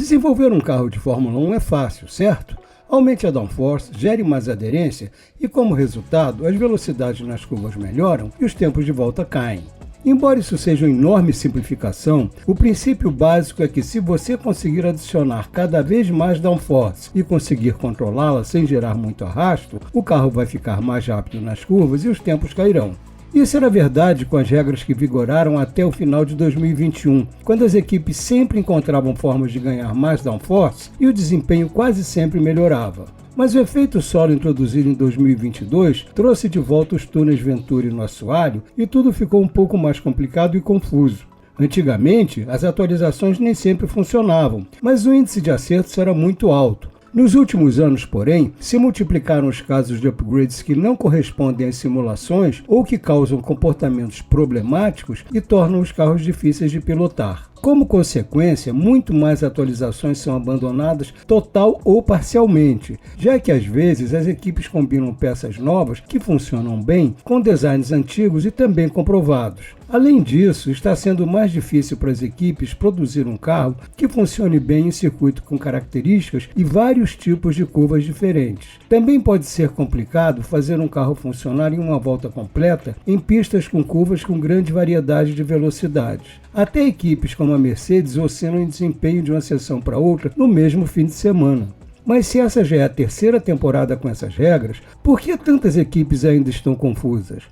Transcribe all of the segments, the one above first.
Desenvolver um carro de Fórmula 1 é fácil, certo? Aumente a downforce, gere mais aderência e, como resultado, as velocidades nas curvas melhoram e os tempos de volta caem. Embora isso seja uma enorme simplificação, o princípio básico é que se você conseguir adicionar cada vez mais downforce e conseguir controlá-la sem gerar muito arrasto, o carro vai ficar mais rápido nas curvas e os tempos cairão. Isso era verdade com as regras que vigoraram até o final de 2021, quando as equipes sempre encontravam formas de ganhar mais downforce e o desempenho quase sempre melhorava. Mas o efeito solo introduzido em 2022 trouxe de volta os túneis Venturi no assoalho e tudo ficou um pouco mais complicado e confuso. Antigamente, as atualizações nem sempre funcionavam, mas o índice de acertos era muito alto. Nos últimos anos, porém, se multiplicaram os casos de upgrades que não correspondem às simulações ou que causam comportamentos problemáticos e tornam os carros difíceis de pilotar. Como consequência, muito mais atualizações são abandonadas total ou parcialmente, já que às vezes as equipes combinam peças novas que funcionam bem com designs antigos e também comprovados. Além disso, está sendo mais difícil para as equipes produzir um carro que funcione bem em circuito com características e vários tipos de curvas diferentes. Também pode ser complicado fazer um carro funcionar em uma volta completa em pistas com curvas com grande variedade de velocidades. Até equipes como a Mercedes oscilam em desempenho de uma sessão para outra no mesmo fim de semana. Mas se essa já é a terceira temporada com essas regras, por que tantas equipes ainda estão confusas?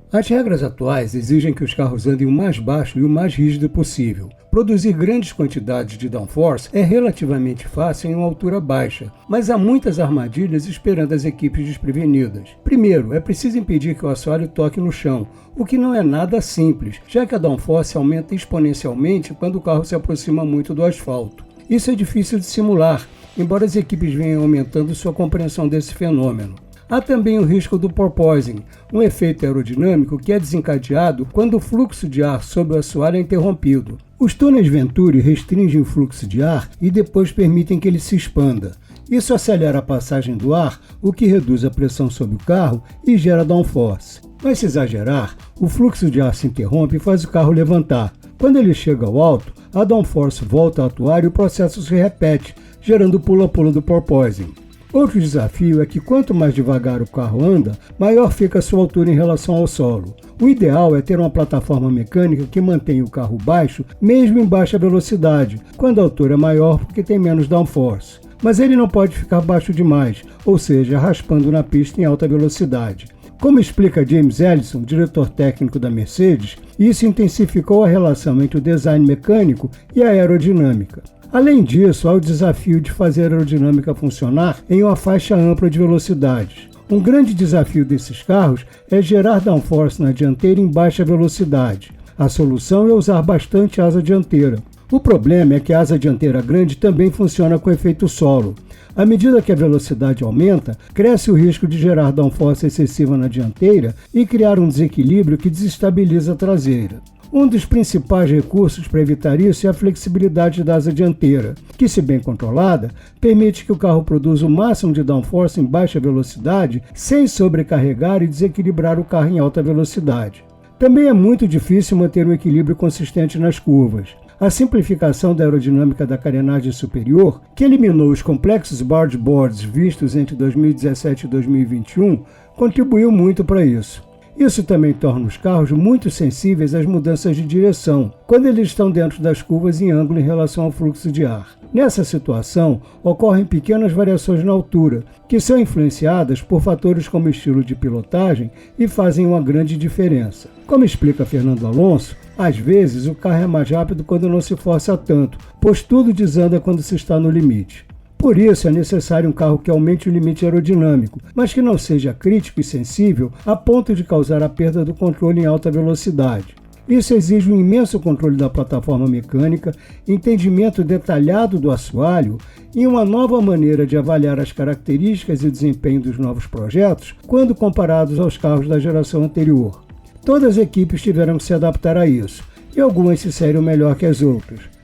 As regras atuais exigem que os carros andem o mais baixo e o mais rígido possível. Produzir grandes quantidades de downforce é relativamente fácil em uma altura baixa, mas há muitas armadilhas esperando as equipes desprevenidas. Primeiro, é preciso impedir que o assoalho toque no chão, o que não é nada simples, já que a downforce aumenta exponencialmente quando o carro se aproxima muito do asfalto. Isso é difícil de simular, embora as equipes venham aumentando sua compreensão desse fenômeno. Há também o risco do porpoising, um efeito aerodinâmico que é desencadeado quando o fluxo de ar sobre o assoalho é interrompido. Os túneis Venturi restringem o fluxo de ar e depois permitem que ele se expanda. Isso acelera a passagem do ar, o que reduz a pressão sobre o carro e gera downforce. Mas se exagerar, o fluxo de ar se interrompe e faz o carro levantar. Quando ele chega ao alto, a downforce volta a atuar e o processo se repete, gerando o pula-pula do porpoising. Outro desafio é que quanto mais devagar o carro anda, maior fica a sua altura em relação ao solo. O ideal é ter uma plataforma mecânica que mantenha o carro baixo, mesmo em baixa velocidade, quando a altura é maior porque tem menos downforce. Mas ele não pode ficar baixo demais, ou seja, raspando na pista em alta velocidade. Como explica James Ellison, diretor técnico da Mercedes, isso intensificou a relação entre o design mecânico e a aerodinâmica. Além disso, há o desafio de fazer a aerodinâmica funcionar em uma faixa ampla de velocidades. Um grande desafio desses carros é gerar downforce na dianteira em baixa velocidade. A solução é usar bastante asa dianteira. O problema é que a asa dianteira grande também funciona com efeito solo. À medida que a velocidade aumenta, cresce o risco de gerar downforce excessiva na dianteira e criar um desequilíbrio que desestabiliza a traseira. Um dos principais recursos para evitar isso é a flexibilidade da asa dianteira, que, se bem controlada, permite que o carro produza o máximo de downforce em baixa velocidade sem sobrecarregar e desequilibrar o carro em alta velocidade. Também é muito difícil manter um equilíbrio consistente nas curvas. A simplificação da aerodinâmica da carenagem superior, que eliminou os complexos bargeboards vistos entre 2017 e 2021, contribuiu muito para isso. Isso também torna os carros muito sensíveis às mudanças de direção, quando eles estão dentro das curvas em ângulo em relação ao fluxo de ar. Nessa situação, ocorrem pequenas variações na altura, que são influenciadas por fatores como estilo de pilotagem e fazem uma grande diferença. Como explica Fernando Alonso, às vezes o carro é mais rápido quando não se força tanto, pois tudo desanda quando se está no limite. Por isso, é necessário um carro que aumente o limite aerodinâmico, mas que não seja crítico e sensível a ponto de causar a perda do controle em alta velocidade. Isso exige um imenso controle da plataforma mecânica, entendimento detalhado do assoalho e uma nova maneira de avaliar as características e desempenho dos novos projetos quando comparados aos carros da geração anterior. Todas as equipes tiveram que se adaptar a isso, e algumas se saíram melhor que as outras.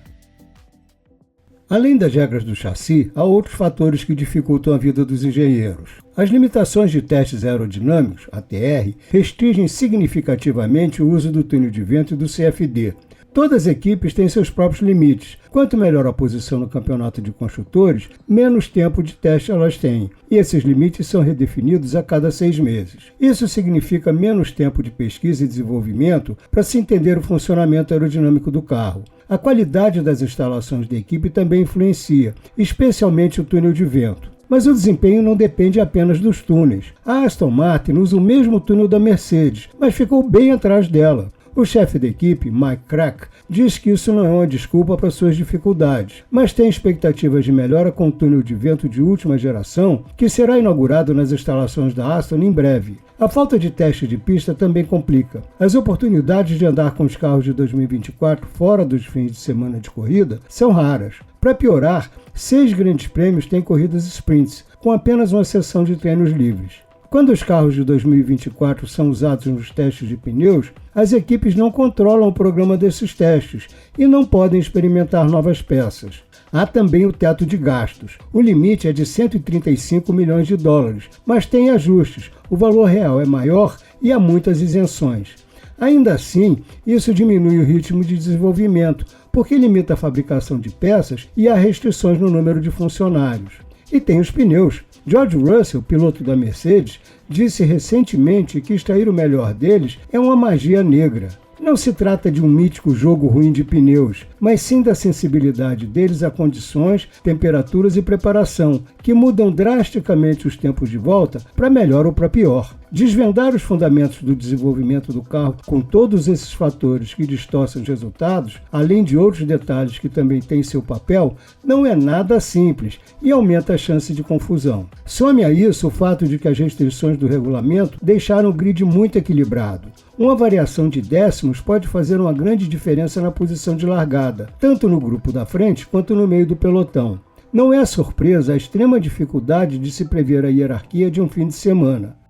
Além das regras do chassi, há outros fatores que dificultam a vida dos engenheiros. As limitações de testes aerodinâmicos, ATR, restringem significativamente o uso do túnel de vento e do CFD. Todas as equipes têm seus próprios limites. Quanto melhor a posição no campeonato de construtores, menos tempo de teste elas têm, e esses limites são redefinidos a cada 6 meses. Isso significa menos tempo de pesquisa e desenvolvimento para se entender o funcionamento aerodinâmico do carro. A qualidade das instalações da equipe também influencia, especialmente o túnel de vento. Mas o desempenho não depende apenas dos túneis. A Aston Martin usa o mesmo túnel da Mercedes, mas ficou bem atrás dela. O chefe da equipe, Mike Krack, diz que isso não é uma desculpa para suas dificuldades, mas tem expectativas de melhora com o túnel de vento de última geração, que será inaugurado nas instalações da Aston em breve. A falta de teste de pista também complica. As oportunidades de andar com os carros de 2024 fora dos fins de semana de corrida são raras. Para piorar, 6 grandes prêmios têm corridas sprints, com apenas uma sessão de treinos livres. Quando os carros de 2024 são usados nos testes de pneus, as equipes não controlam o programa desses testes e não podem experimentar novas peças. Há também o teto de gastos. O limite é de 135 milhões de dólares, mas tem ajustes. O valor real é maior e há muitas isenções. Ainda assim, isso diminui o ritmo de desenvolvimento, porque limita a fabricação de peças e há restrições no número de funcionários. E tem os pneus. George Russell, piloto da Mercedes, disse recentemente que extrair o melhor deles é uma magia negra. Não se trata de um mítico jogo ruim de pneus, mas sim da sensibilidade deles a condições, temperaturas e preparação, que mudam drasticamente os tempos de volta para melhor ou para pior. Desvendar os fundamentos do desenvolvimento do carro com todos esses fatores que distorcem os resultados, além de outros detalhes que também têm seu papel, não é nada simples e aumenta a chance de confusão. Some a isso o fato de que as restrições do regulamento deixaram o grid muito equilibrado. Uma variação de décimos pode fazer uma grande diferença na posição de largada, tanto no grupo da frente quanto no meio do pelotão. Não é surpresa a extrema dificuldade de se prever a hierarquia de um fim de semana.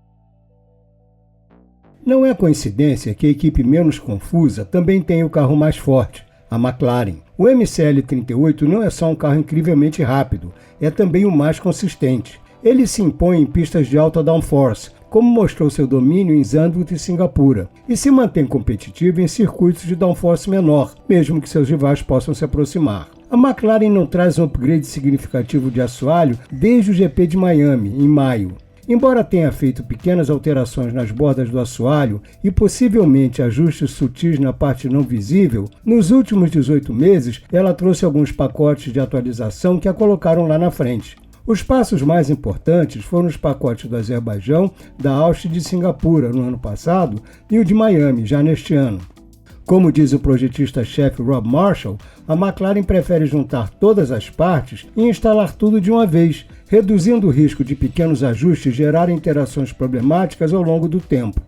Não é coincidência que a equipe menos confusa também tem o carro mais forte, a McLaren. O MCL38 não é só um carro incrivelmente rápido, é também o mais consistente. Ele se impõe em pistas de alta downforce, como mostrou seu domínio em Zandvoort e Singapura, e se mantém competitivo em circuitos de downforce menor, mesmo que seus rivais possam se aproximar. A McLaren não traz um upgrade significativo de assoalho desde o GP de Miami, em maio. Embora tenha feito pequenas alterações nas bordas do assoalho e possivelmente ajustes sutis na parte não visível, nos últimos 18 meses ela trouxe alguns pacotes de atualização que a colocaram lá na frente. Os passos mais importantes foram os pacotes do Azerbaijão, da Áustria e de Singapura no ano passado e o de Miami, já neste ano. Como diz o projetista-chefe Rob Marshall, a McLaren prefere juntar todas as partes e instalar tudo de uma vez, reduzindo o risco de pequenos ajustes gerarem interações problemáticas ao longo do tempo.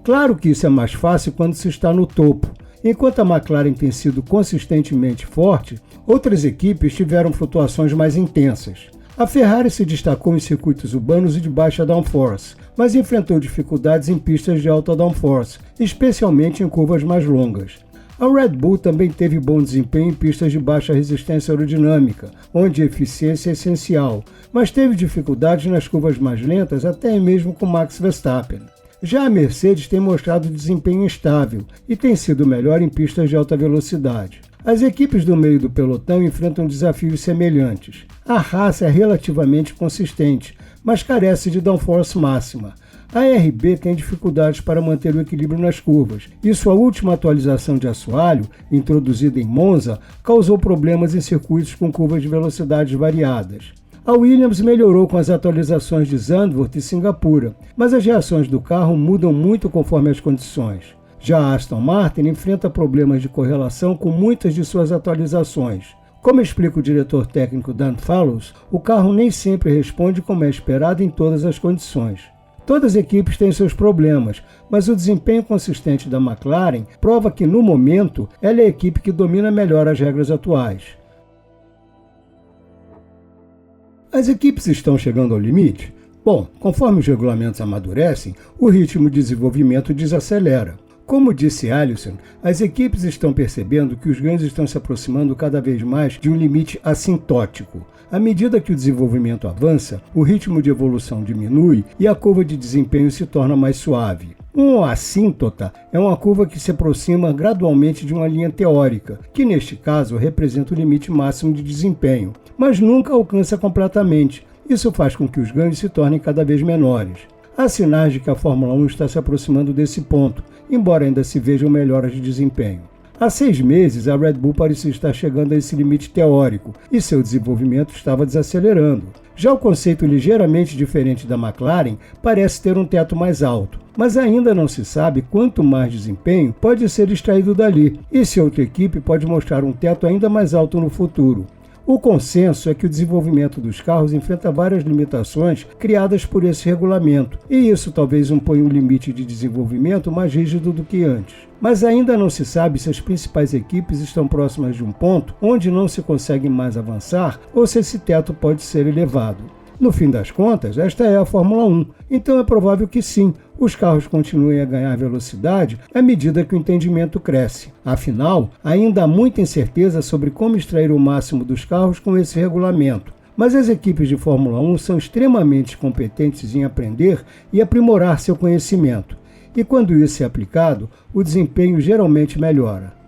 Claro que isso é mais fácil quando se está no topo. Enquanto a McLaren tem sido consistentemente forte, outras equipes tiveram flutuações mais intensas. A Ferrari se destacou em circuitos urbanos e de baixa downforce, mas enfrentou dificuldades em pistas de alta downforce, especialmente em curvas mais longas. A Red Bull também teve bom desempenho em pistas de baixa resistência aerodinâmica, onde a eficiência é essencial, mas teve dificuldades nas curvas mais lentas até mesmo com Max Verstappen. Já a Mercedes tem mostrado desempenho estável e tem sido melhor em pistas de alta velocidade. As equipes do meio do pelotão enfrentam desafios semelhantes. A Haas é relativamente consistente, mas carece de downforce máxima. A RB tem dificuldades para manter o equilíbrio nas curvas, e sua última atualização de assoalho, introduzida em Monza, causou problemas em circuitos com curvas de velocidades variadas. A Williams melhorou com as atualizações de Zandvoort e Singapura, mas as reações do carro mudam muito conforme as condições. Já a Aston Martin enfrenta problemas de correlação com muitas de suas atualizações. Como explica o diretor técnico Dan Fallows, o carro nem sempre responde como é esperado em todas as condições. Todas as equipes têm seus problemas, mas o desempenho consistente da McLaren prova que, no momento, ela é a equipe que domina melhor as regras atuais. As equipes estão chegando ao limite? Bom, conforme os regulamentos amadurecem, o ritmo de desenvolvimento desacelera. Como disse Allison, as equipes estão percebendo que os ganhos estão se aproximando cada vez mais de um limite assintótico. À medida que o desenvolvimento avança, o ritmo de evolução diminui e a curva de desempenho se torna mais suave. Uma assíntota é uma curva que se aproxima gradualmente de uma linha teórica, que neste caso representa o limite máximo de desempenho, mas nunca alcança completamente. Isso faz com que os ganhos se tornem cada vez menores. Há sinais de que a Fórmula 1 está se aproximando desse ponto, embora ainda se vejam melhoras de desempenho. Há 6 meses, a Red Bull parecia estar chegando a esse limite teórico e seu desenvolvimento estava desacelerando. Já o conceito ligeiramente diferente da McLaren parece ter um teto mais alto, mas ainda não se sabe quanto mais desempenho pode ser extraído dali e se outra equipe pode mostrar um teto ainda mais alto no futuro. O consenso é que o desenvolvimento dos carros enfrenta várias limitações criadas por esse regulamento, e isso talvez impõe um limite de desenvolvimento mais rígido do que antes. Mas ainda não se sabe se as principais equipes estão próximas de um ponto onde não se consegue mais avançar ou se esse teto pode ser elevado. No fim das contas, esta é a Fórmula 1, então é provável que sim, os carros continuem a ganhar velocidade à medida que o entendimento cresce. Afinal, ainda há muita incerteza sobre como extrair o máximo dos carros com esse regulamento. Mas as equipes de Fórmula 1 são extremamente competentes em aprender e aprimorar seu conhecimento. E quando isso é aplicado, o desempenho geralmente melhora.